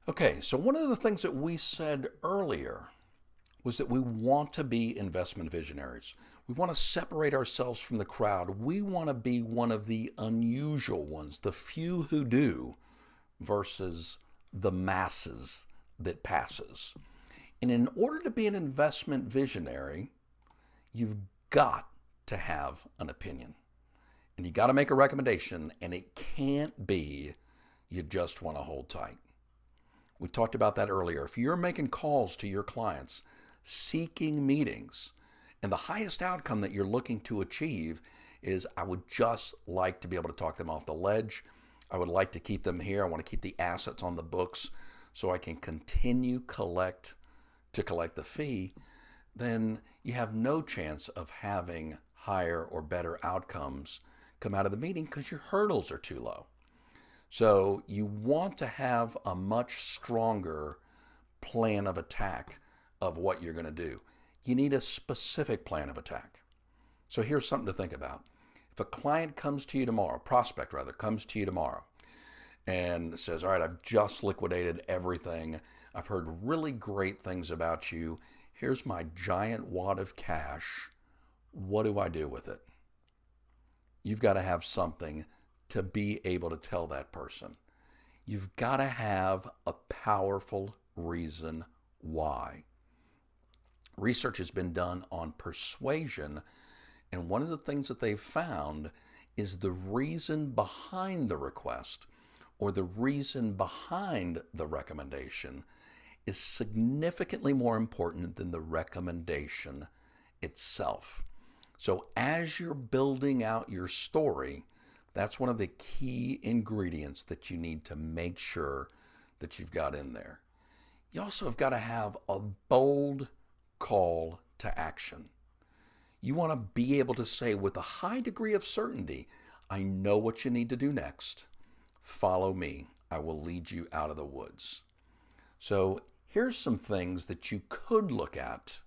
Okay, so one of the things that we said earlier was that we want to be investment visionaries. We want to separate ourselves from the crowd. We want to be one of the unusual ones, the few who do, versus the masses that passes. And in order to be an investment visionary, you've got to have an opinion. And you got to make a recommendation, and it can't be you just want to hold tight. We talked about that earlier. If you're making calls to your clients, seeking meetings, and the highest outcome that you're looking to achieve is, I would just like to be able to talk them off the ledge. I would like to keep them here. I want to keep the assets on the books so I can continue to collect the fee. Then you have no chance of having higher or better outcomes come out of the meeting because your hurdles are too low. So you want to have a much stronger plan of attack of what you're going to do. You need a specific plan of attack. So here's something to think about. If a client comes to you tomorrow, prospect rather, comes to you tomorrow and says, all right, I've just liquidated everything. I've heard really great things about you. Here's my giant wad of cash. What do I do with it? You've got to have something to be able to tell that person. You've got to have a powerful reason why. Research has been done on persuasion, and one of the things that they've found is the reason behind the request or the reason behind the recommendation is significantly more important than the recommendation itself. So as you're building out your story, that's one of the key ingredients that you need to make sure that you've got in there. You also have got to have a bold call to action. You want to be able to say with a high degree of certainty, I know what you need to do next. Follow me. I will lead you out of the woods. So here's some things that you could look at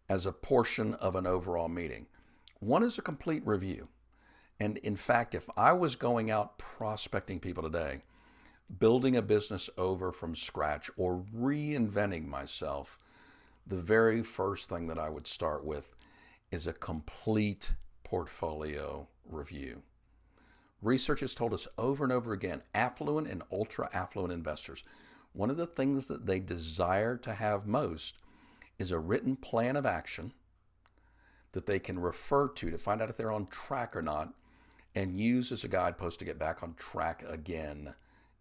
as a portion of an overall meeting. One is a complete review. And in fact, if I was going out prospecting people today, building a business over from scratch or reinventing myself, the very first thing that I would start with is a complete portfolio review. Research has told us over and over again, affluent and ultra affluent investors, one of the things that they desire to have most is a written plan of action that they can refer to find out if they're on track or not, and use as a guidepost to get back on track again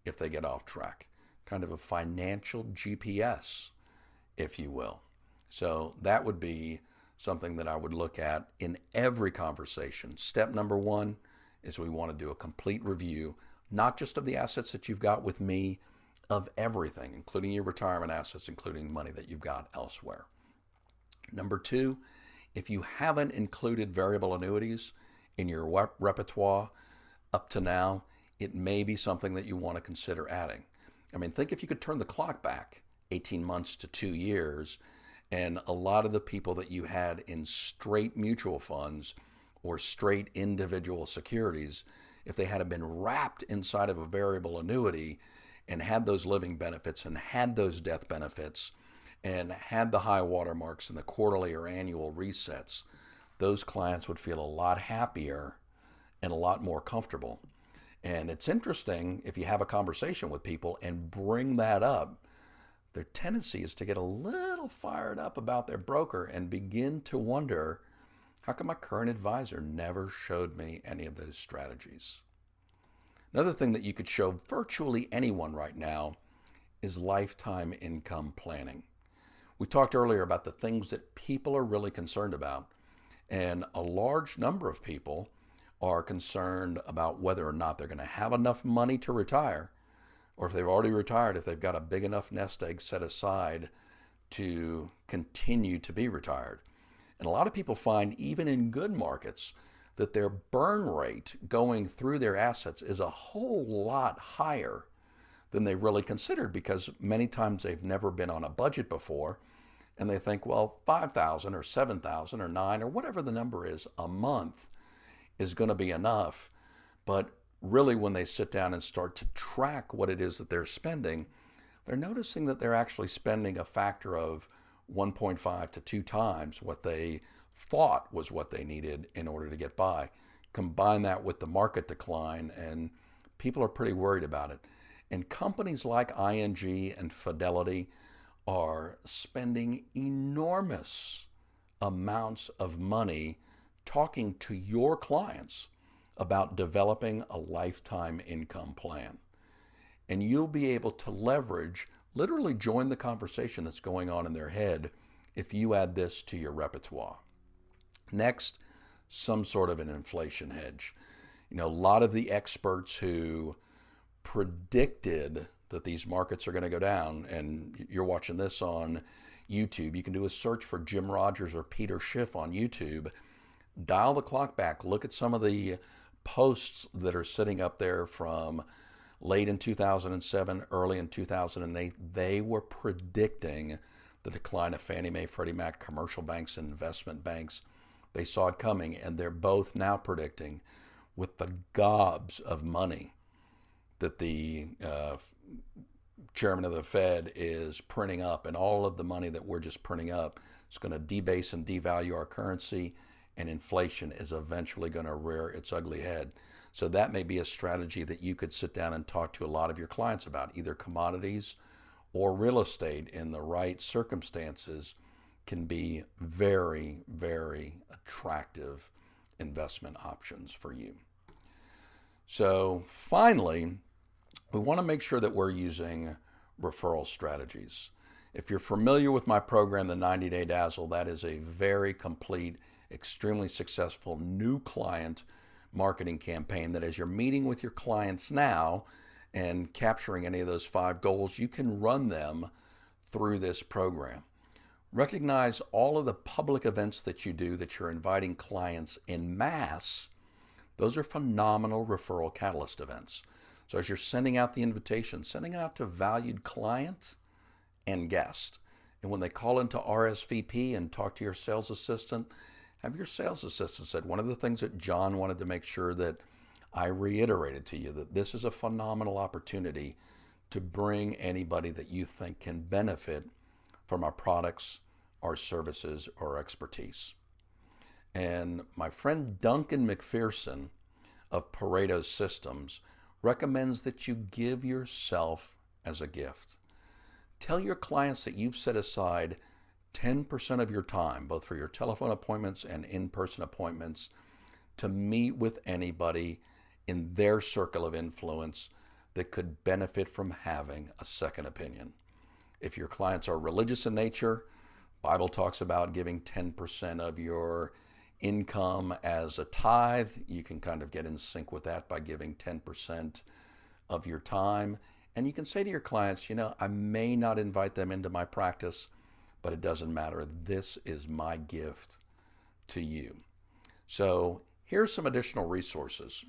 if they get off track. Kind of a financial GPS, if you will. So that would be something that I would look at in every conversation. Step number one is we want to do a complete review, not just of the assets that you've got with me, of everything, including your retirement assets, including money that you've got elsewhere. Number two, if you haven't included variable annuities in your repertoire up to now, it may be something that you want to consider adding. I mean, think if you could turn the clock back 18 months to 2 years, and a lot of the people that you had in straight mutual funds or straight individual securities, if they had been wrapped inside of a variable annuity and had those living benefits and had those death benefits and had the high watermarks and the quarterly or annual resets, those clients would feel a lot happier and a lot more comfortable. And it's interesting, if you have a conversation with people and bring that up, their tendency is to get a little fired up about their broker and begin to wonder, how come my current advisor never showed me any of those strategies? Another thing that you could show virtually anyone right now is lifetime income planning. We talked earlier about the things that people are really concerned about, and a large number of people are concerned about whether or not they're going to have enough money to retire, or if they've already retired, if they've got a big enough nest egg set aside to continue to be retired. And a lot of people find, even in good markets, that their burn rate going through their assets is a whole lot higher than they really considered, because many times they've never been on a budget before, and they think, well, 5,000 or 7,000 or 9 or whatever the number is a month is going to be enough. But really, when they sit down and start to track what it is that they're spending, they're noticing that they're actually spending a factor of 1.5 to 2 times what they thought was what they needed in order to get by. Combine that with the market decline, and people are pretty worried about it. And companies like ING and Fidelity are spending enormous amounts of money talking to your clients about developing a lifetime income plan. And you'll be able to leverage, literally join the conversation that's going on in their head if you add this to your repertoire. Next, some sort of an inflation hedge. You know, a lot of the experts who predicted that these markets are going to go down, and you're watching this on YouTube, you can do a search for Jim Rogers or Peter Schiff on YouTube. Dial the clock back, look at some of the posts that are sitting up there from late in 2007, early in 2008. They were predicting the decline of Fannie Mae, Freddie Mac, commercial banks, and investment banks. They saw it coming, and they're both now predicting, with the gobs of money that the chairman of the Fed is printing up, and all of the money that we're just printing up is going to debase and devalue our currency, and inflation is eventually going to rear its ugly head. So that may be a strategy that you could sit down and talk to a lot of your clients about, either commodities or real estate in the right circumstances can be very, very attractive investment options for you. So finally, we want to make sure that we're using referral strategies. If you're familiar with my program, the 90-Day Dazzle, that is a very complete, extremely successful new client marketing campaign that as you're meeting with your clients now and capturing any of those 5 goals, you can run them through this program. Recognize all of the public events that you do that you're inviting clients en masse. Those are phenomenal referral catalyst events. So as you're sending out the invitation, sending it out to valued clients and guests. And when they call into RSVP and talk to your sales assistant, have your sales assistant said, one of the things that John wanted to make sure that I reiterated to you, that this is a phenomenal opportunity to bring anybody that you think can benefit from our products, our services, or expertise. And my friend Duncan McPherson of Pareto Systems recommends that you give yourself as a gift. Tell your clients that you've set aside 10% of your time, both for your telephone appointments and in-person appointments, to meet with anybody in their circle of influence that could benefit from having a second opinion. If your clients are religious in nature, Bible talks about giving 10% of your income as a tithe. You can kind of get in sync with that by giving 10% of your time. And you can say to your clients, you know, I may not invite them into my practice, but it doesn't matter. This is my gift to you. So here's some additional resources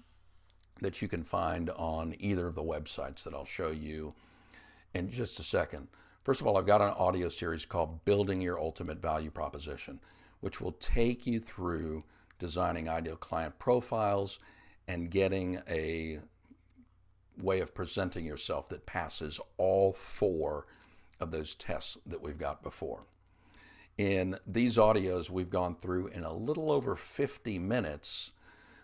that you can find on either of the websites that I'll show you in just a second. First of all, I've got an audio series called Building Your Ultimate Value Proposition, which will take you through designing ideal client profiles and getting a way of presenting yourself that passes all 4 of those tests that we've got before. In these audios, we've gone through in a little over 50 minutes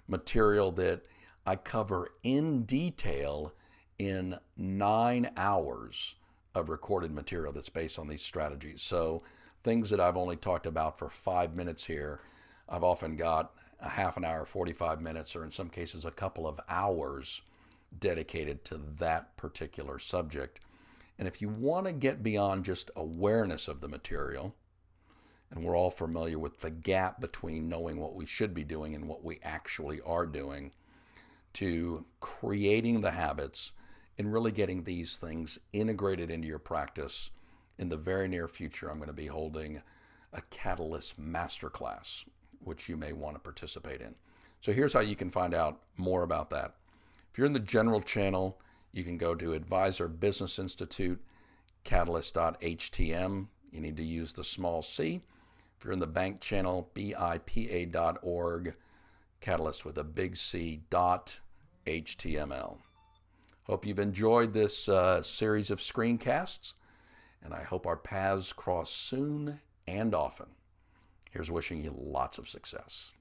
material that I cover in detail in 9 hours of recorded material that's based on these strategies. So things that I've only talked about for 5 minutes here, I've often got a half an hour, 45 minutes, or in some cases a couple of hours dedicated to that particular subject. And if you want to get beyond just awareness of the material, and we're all familiar with the gap between knowing what we should be doing and what we actually are doing, to creating the habits and really getting these things integrated into your practice, in the very near future, I'm going to be holding a Catalyst Masterclass, which you may want to participate in. So here's how you can find out more about that. If you're in the general channel, you can go to Advisor Business Institute, Catalyst.htm. You need to use the small c. If you're in the bank channel, BIPA.org, Catalyst with a big C, .html. Hope you've enjoyed this series of screencasts, and I hope our paths cross soon and often. Here's wishing you lots of success.